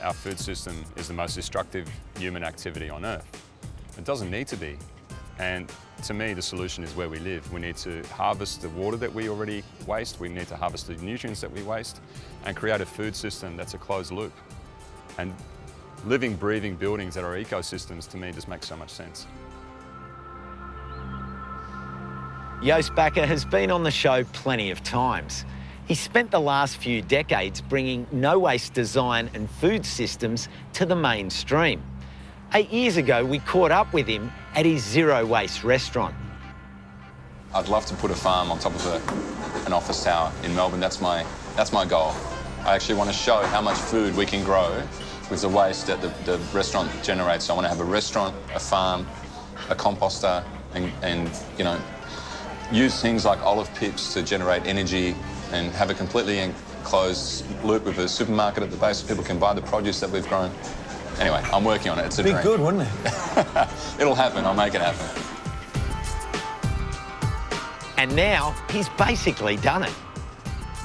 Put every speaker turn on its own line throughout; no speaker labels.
our food system is the most destructive human activity on Earth. It doesn't need to be. And to me, the solution is where we live. We need to harvest the water that we already waste. We need to harvest the nutrients that we waste and create a food system that's a closed loop. And living, breathing buildings that are ecosystems, to me, just makes so much sense.
Joost has been on the show plenty of times. He's spent the last few decades bringing no-waste design and food systems to the mainstream. 8 years ago, we caught up with him at his zero-waste restaurant.
I'd love to put a farm on top of an office tower in Melbourne. That's my goal. I actually want to show how much food we can grow with the waste that the restaurant generates. So I want to have a restaurant, a farm, a composter, and you know, use things like olive pips to generate energy and have a completely enclosed loop with a supermarket at the base so people can buy the produce that we've grown. Anyway, I'm working on it. It's a dream.
Be good, wouldn't it?
It'll happen. I'll make it happen.
And now he's basically done it.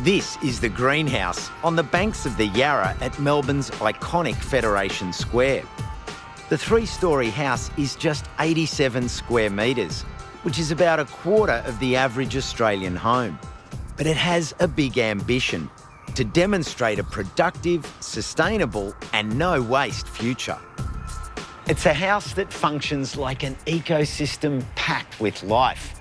This is the greenhouse on the banks of the Yarra at Melbourne's iconic Federation Square. The three-storey house is just 87 square metres, which is about a quarter of the average Australian home. But it has a big ambition: to demonstrate a productive, sustainable and no-waste future. It's a house that functions like an ecosystem packed with life.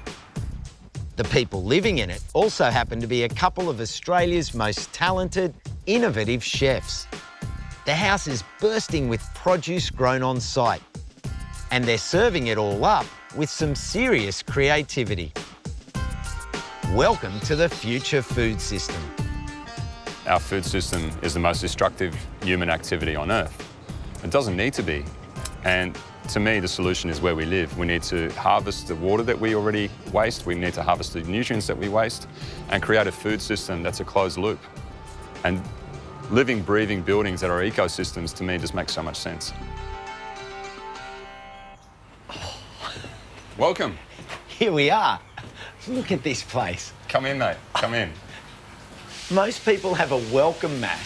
The people living in it also happen to be a couple of Australia's most talented, innovative chefs. The house is bursting with produce grown on site, and they're serving it all up with some serious creativity. Welcome to the future food system.
Our food system is the most destructive human activity on Earth. It doesn't need to be. And to me, the solution is where we live. We need to harvest the water that we already waste. We need to harvest the nutrients that we waste and create a food system that's a closed loop. And living, breathing buildings that are ecosystems, to me, just makes so much sense. Welcome.
Here we are. Look at this place.
Come in, mate. Come in.
Most people have a welcome mat,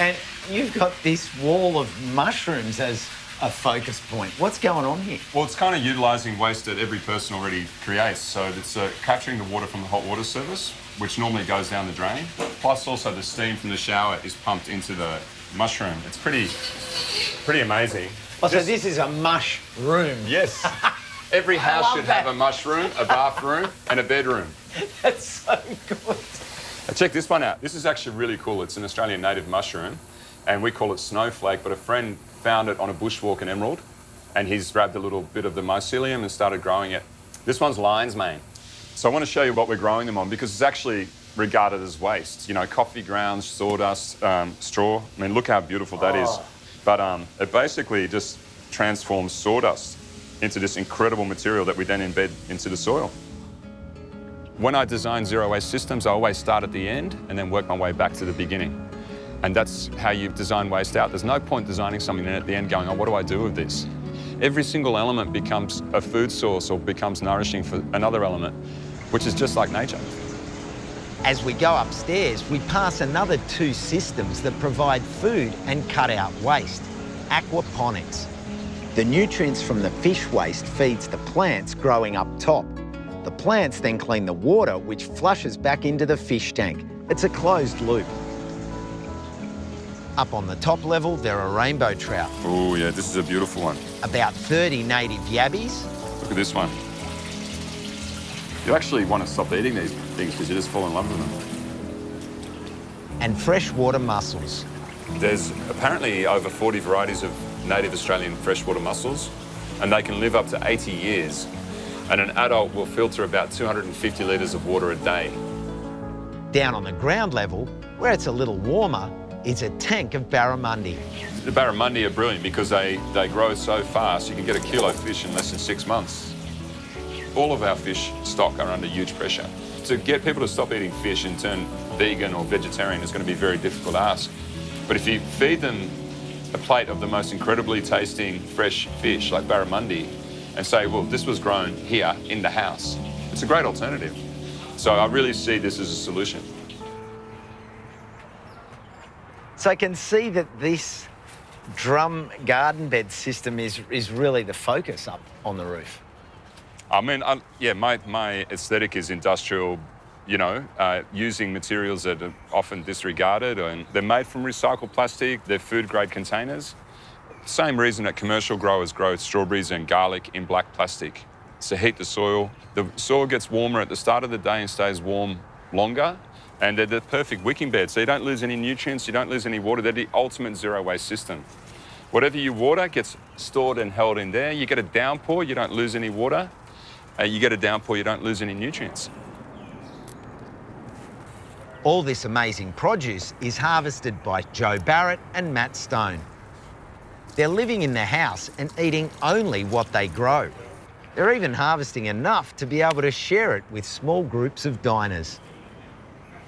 and you've got this wall of mushrooms as a focus point. What's going on here?
Well, it's kind of utilising waste that every person already creates. So it's capturing the water from the hot water service, which normally goes down the drain. Plus also the steam from the shower is pumped into the mushroom. It's pretty amazing.
Oh, so this is a mush room.
Yes. Every house should have a mushroom, a bathroom and a bedroom.
That's so good.
Now check this one out. This is actually really cool. It's an Australian native mushroom and we call it snowflake, but a friend found it on a bushwalk in Emerald and he's grabbed a little bit of the mycelium and started growing it. This one's lion's mane. So I want to show you what we're growing them on because it's actually regarded as waste. You know, coffee grounds, sawdust, straw. I mean, look how beautiful that is. But it basically just transforms sawdust into this incredible material that we then embed into the soil. When I design zero-waste systems, I always start at the end and then work my way back to the beginning. And that's how you design waste out. There's no point designing something and at the end going, oh, what do I do with this? Every single element becomes a food source or becomes nourishing for another element, which is just like nature.
As we go upstairs, we pass another two systems that provide food and cut out waste. Aquaponics. The nutrients from the fish waste feeds the plants growing up top. The plants then clean the water, which flushes back into the fish tank. It's a closed loop. Up on the top level, there are rainbow trout.
Oh yeah, this is a beautiful one.
About 30 native yabbies.
Look at this one. You actually want to stop eating these things because you just fall in love with them.
And freshwater mussels.
There's apparently over 40 varieties of native Australian freshwater mussels, and they can live up to 80 years. And an adult will filter about 250 litres of water a day.
Down on the ground level, where it's a little warmer, is a tank of barramundi.
The barramundi are brilliant because they grow so fast, you can get a kilo of fish in less than 6 months. All of our fish stock are under huge pressure. To get people to stop eating fish and turn vegan or vegetarian is going to be a very difficult ask. But if you feed them a plate of the most incredibly tasting fresh fish like barramundi and say, well, this was grown here in the house, it's a great alternative. So I really see this as a solution.
So I can see that this drum garden bed system is really the focus up on the roof.
I mean, yeah, my aesthetic is industrial, using materials that are often disregarded, and they're made from recycled plastic, they're food-grade containers. Same reason that commercial growers grow strawberries and garlic in black plastic. It's to heat the soil. The soil gets warmer at the start of the day and stays warm longer, and they're the perfect wicking bed, so you don't lose any nutrients, you don't lose any water. They're the ultimate zero-waste system. Whatever you water gets stored and held in there. You get a downpour, you don't lose any water. You get a downpour, you don't lose any nutrients.
All this amazing produce is harvested by Joe Barrett and Matt Stone. They're living in their house and eating only what they grow. They're even harvesting enough to be able to share it with small groups of diners.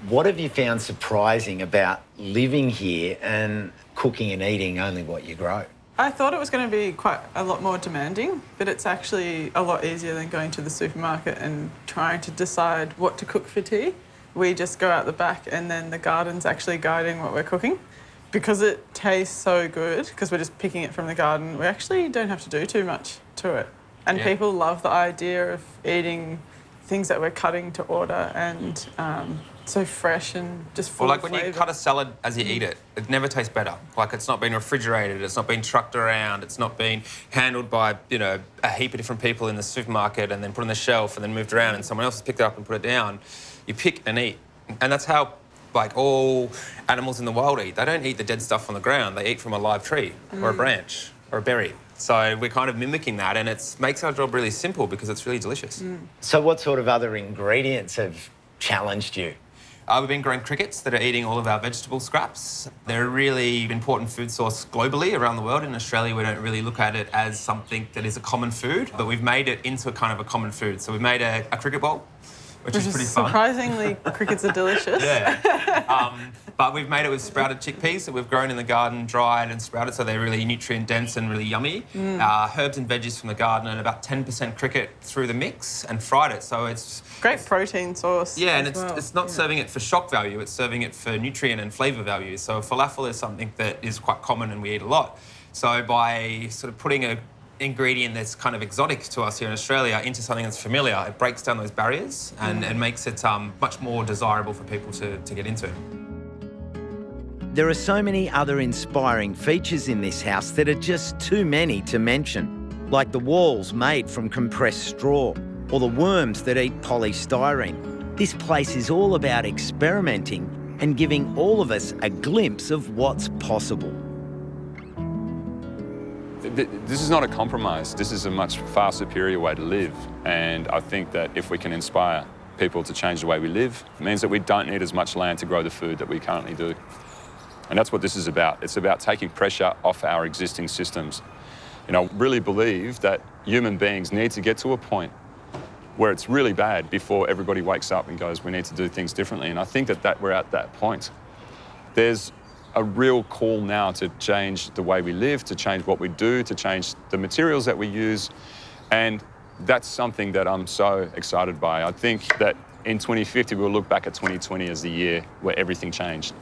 What have you found surprising about living here and cooking and eating only what you grow?
I thought it was going to be quite a lot more demanding, but it's actually a lot easier than going to the supermarket and trying to decide what to cook for tea. We just go out the back and then the garden's actually guiding what we're cooking. Because it tastes so good, because we're just picking it from the garden, we actually don't have to do too much to it. And people love the idea of eating things that we're cutting to order and so fresh and just full of flavour.
When you cut a salad as you eat it, it never tastes better. Like, it's not been refrigerated, it's not been trucked around, it's not been handled by, a heap of different people in the supermarket and then put on the shelf and then moved around and someone else has picked it up and put it down. You pick and eat. And that's how, all animals in the wild eat. They don't eat the dead stuff on the ground, they eat from a live tree or a branch or a berry. So we're kind of mimicking that, and it makes our job really simple because it's really delicious.
So what sort of other ingredients have challenged you?
We've been growing crickets that are eating all of our vegetable scraps. They're a really important food source globally around the world. In Australia, we don't really look at it as something that is a common food, but we've made it into kind of a common food. So we've made a cricket bowl, which is pretty fun.
Surprisingly, crickets are delicious.
But we've made it with sprouted chickpeas that we've grown in the garden, dried and sprouted, so they're really nutrient dense and really yummy. Herbs and veggies from the garden and about 10% cricket through the mix and fried it. So it's
great protein source.
Yeah, and it's not serving it for shock value, it's serving it for nutrient and flavour value. So falafel is something that is quite common and we eat a lot. So by sort of putting an ingredient that's kind of exotic to us here in Australia into something that's familiar, it breaks down those barriers and makes it much more desirable for people to get into.
There are so many other inspiring features in this house that are just too many to mention, like the walls made from compressed straw or the worms that eat polystyrene. This place is all about experimenting and giving all of us a glimpse of what's possible.
This is not a compromise. This is a much far superior way to live. And I think that if we can inspire people to change the way we live, it means that we don't need as much land to grow the food that we currently do. And that's what this is about. It's about taking pressure off our existing systems. I really believe that human beings need to get to a point where it's really bad before everybody wakes up and goes, we need to do things differently. And I think that we're at that point. There's a real call now to change the way we live, to change what we do, to change the materials that we use. And that's something that I'm so excited by. I think that in 2050, we'll look back at 2020 as the year where everything changed.